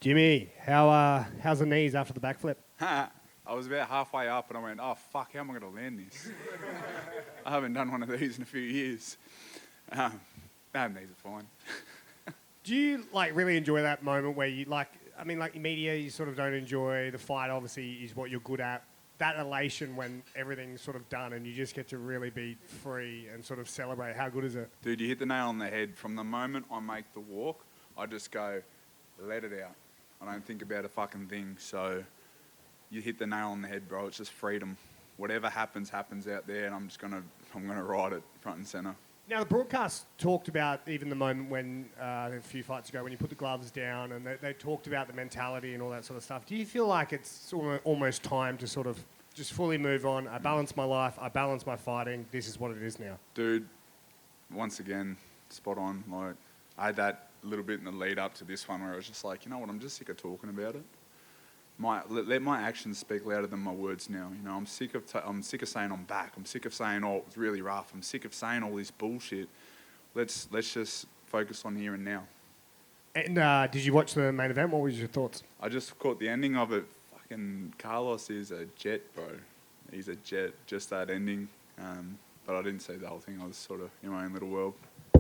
Jimmy, how's the knees after the backflip? I was about halfway up and I went, oh, fuck, how am I going to land this? I haven't done one of these in a few years. Knees are fine. Do you really enjoy that moment where you media, you sort of don't enjoy the fight? Obviously, is what you're good at. That elation when everything's sort of done and you just get to really be free and sort of celebrate. How good is it? Dude, you hit the nail on the head. From the moment I make the walk, I just go, let it out. I don't think about a fucking thing. So you hit the nail on the head, bro. It's just freedom. Whatever happens out there, and I'm gonna ride it front and center. Now, the broadcast talked about even the moment when, a few fights ago, when you put the gloves down and they talked about the mentality and all that sort of stuff. Do you feel like it's almost time to sort of just fully move on? I balance my life, I balance my fighting, this is what it is now. Dude, once again, spot on. Like, I had that little bit in the lead up to this one where I was just like, you know what, I'm just sick of talking about it. Let my actions speak louder than my words now. You know, I'm sick of saying I'm back. I'm sick of saying, oh, it was really rough. I'm sick of saying all this bullshit. Let's just focus on here and now. And did you watch the main event? What was your thoughts? I just caught the ending of it. Fucking Carlos is a jet, bro. He's a jet. Just that ending. But I didn't see the whole thing. I was sort of in my own little world.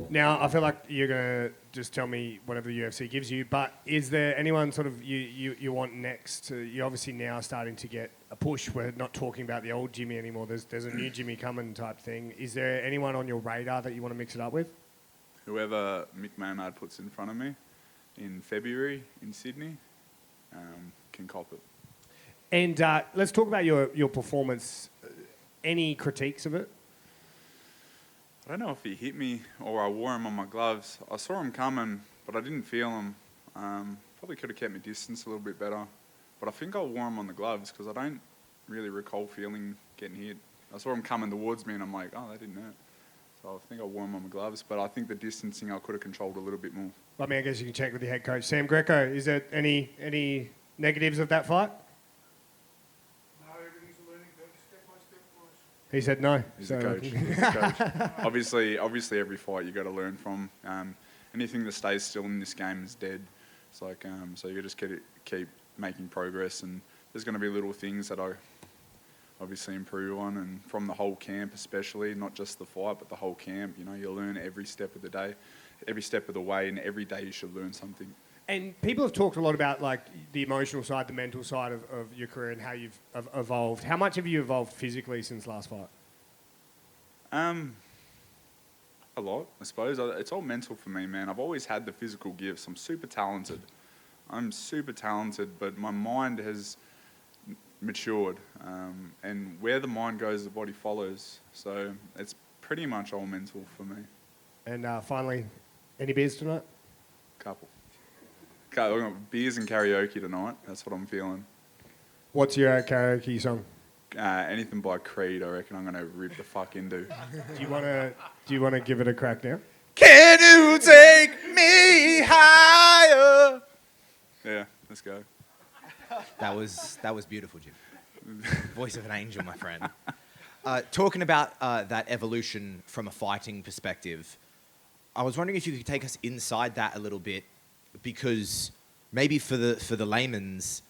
Now, I feel like you're going to just tell me whatever the UFC gives you, but is there anyone sort of you want next? You're obviously now starting to get a push. We're not talking about the old Jimmy anymore. There's a new Jimmy coming type thing. Is there anyone on your radar that you want to mix it up with? Whoever Mick Maynard puts in front of me in February in Sydney can cop it. And let's talk about your performance. Any critiques of it? I don't know if he hit me or I wore him on my gloves. I saw him coming, but I didn't feel him. Probably could have kept my distance a little bit better. But I think I wore him on the gloves because I don't really recall feeling getting hit. I saw him coming towards me and I'm like, oh, that didn't hurt. So I think I wore him on my gloves, but I think the distancing I could have controlled a little bit more. I mean, I guess you can check with your head coach. Sam Greco, is there any negatives of that fight? He said no. He's a coach. He's a coach. Obviously, every fight you got to learn from. Anything that stays still in this game is dead. It's like so you just keep making progress, and there's going to be little things that I obviously improve on, and from the whole camp especially, not just the fight, but the whole camp. You know, you learn every step of the day, every step of the way, and every day you should learn something. And people have talked a lot about like the emotional side, the mental side of your career and how you've evolved. How much have you evolved physically since last fight? A lot, I suppose. It's all mental for me, man. I've always had the physical gifts. I'm super talented, but my mind has matured. And where the mind goes, the body follows. So it's pretty much all mental for me. And finally, any beers tonight? Couple. Beers and karaoke tonight. That's what I'm feeling. What's your karaoke song? Anything by Crute, I reckon I'm gonna rip the fuck into. Do you wanna give it a crack now? Can you take me higher? Yeah, let's go. That was beautiful, Jim. Voice of an angel, my friend. Talking about that evolution from a fighting perspective, I was wondering if you could take us inside that a little bit. Because maybe for the layman's,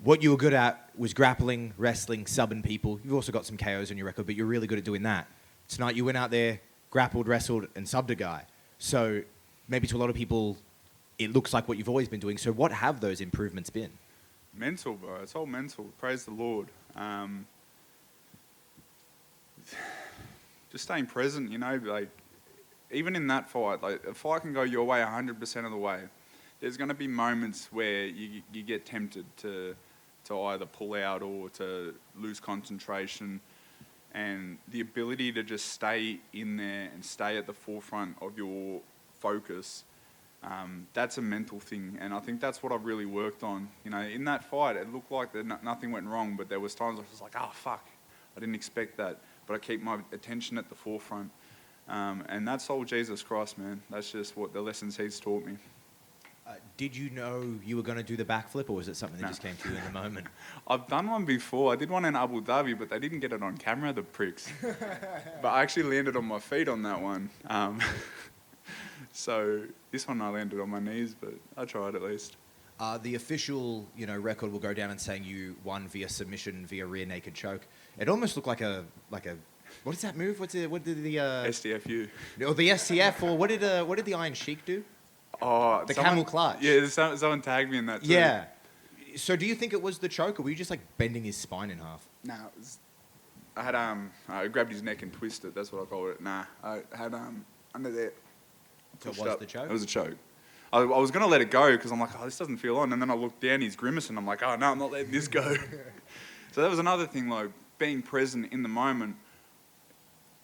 what you were good at was grappling, wrestling, subbing people. You've also got some KOs on your record, but you're really good at doing that. Tonight you went out there, grappled, wrestled, and subbed a guy. So maybe to a lot of people, it looks like what you've always been doing. So what have those improvements been? Mental, bro. It's all mental. Praise the Lord. Just staying present, you know, like, even in that fight, like a fight can go your way 100% of the way. There's going to be moments where you get tempted to either pull out or to lose concentration, and the ability to just stay in there and stay at the forefront of your focus, that's a mental thing, and I think that's what I've really worked on. You know, in that fight, it looked like nothing went wrong, but there was times I was like, oh fuck, I didn't expect that, but I keep my attention at the forefront. And that's all Jesus Christ, man. That's just what the lessons he's taught me. Did you know you were going to do the backflip, or was it something that just came to you in the moment? I've done one before. I did one in Abu Dhabi, but they didn't get it on camera, the pricks. But I actually landed on my feet on that one. So this one I landed on my knees, but I tried at least. The official, record will go down and saying you won via submission via rear naked choke. It almost looked like a what is that move? What did the SDFU. or the SCF or what did the Iron Sheik do? Oh, The camel clutch. Yeah, someone tagged me in that too. Yeah. So do you think it was the choke, or were you just like bending his spine in half? No, I had I grabbed his neck and twisted. That's what I called it. Nah, I had under there. So it pushed was up. the choke? It was a choke. I was gonna let it go because I'm like, oh, this doesn't feel on. And then I looked down, he's grimacing. I'm like, oh no, I'm not letting this go. So that was another thing, like being present in the moment.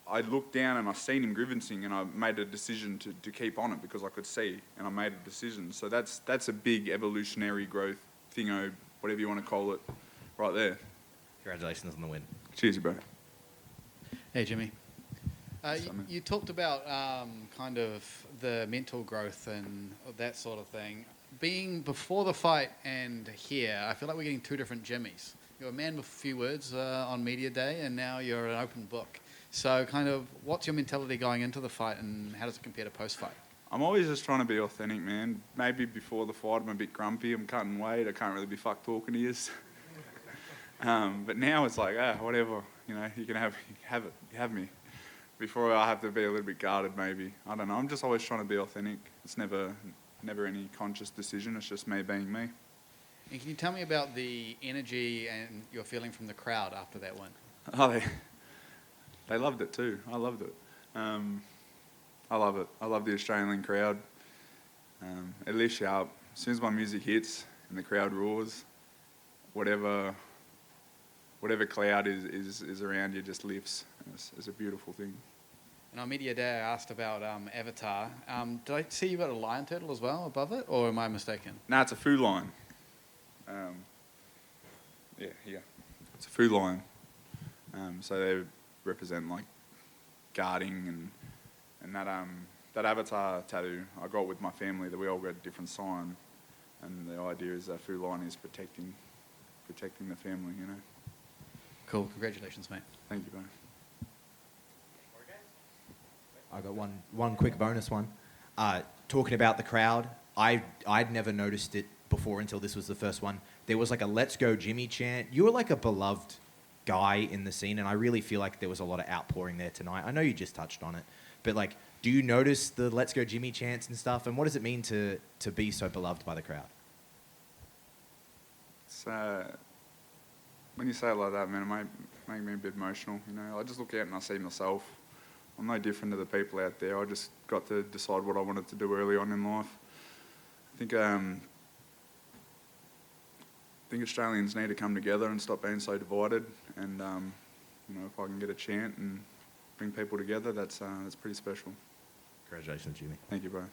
I looked down and I seen him grimacing, and I made a decision to keep on it because I could see, and I made a decision. So that's a big evolutionary growth thingo, whatever you want to call it, right there. Congratulations on the win. Cheers, bro. Hey, Jimmy. What's up, man? You talked about kind of the mental growth and that sort of thing. Being before the fight and here, I feel like we're getting two different Jimmys. You're a man with a few words on media day, and now you're an open book. So kind of what's your mentality going into the fight, and how does it compare to post-fight? I'm always just trying to be authentic, man. Maybe before the fight I'm a bit grumpy, I'm cutting weight, I can't really be fucked talking to you. But now it's like, whatever, you can have me. Before I have to be a little bit guarded, maybe. I don't know, I'm just always trying to be authentic. It's never any conscious decision, it's just me being me. And can you tell me about the energy and your feeling from the crowd after that win? Oh, they loved it too. I loved it. I love it. I love the Australian crowd. It lifts you up. As soon as my music hits and the crowd roars, whatever cloud is around you just lifts. It's a beautiful thing. And on media day, I asked about Avatar. Did I see you got a lion turtle as well above it, or am I mistaken? No, it's a foo lion. Yeah. It's a foo lion. So they represent like guarding and that Avatar tattoo I got with my family, that we all got a different sign, and the idea is that foo lion is protecting the family, Cool. Congratulations, mate. Thank you, bro. I got one quick bonus one. Talking about the crowd, I'd never noticed it before until this was the first one. There was like a "Let's Go Jimmy" chant. You were like a beloved guy in the scene, and I really feel like there was a lot of outpouring there tonight. I know you just touched on it, but like, do you notice the "Let's Go Jimmy" chants and stuff? And what does it mean to be so beloved by the crowd? It's, when you say it like that, man, it might make me a bit emotional. I just look out and I see myself. I'm no different to the people out there. I just got to decide what I wanted to do early on in life. I think Australians need to come together and stop being so divided. And if I can get a chant and bring people together, that's pretty special. Congratulations, Jimmy. Thank you, bro.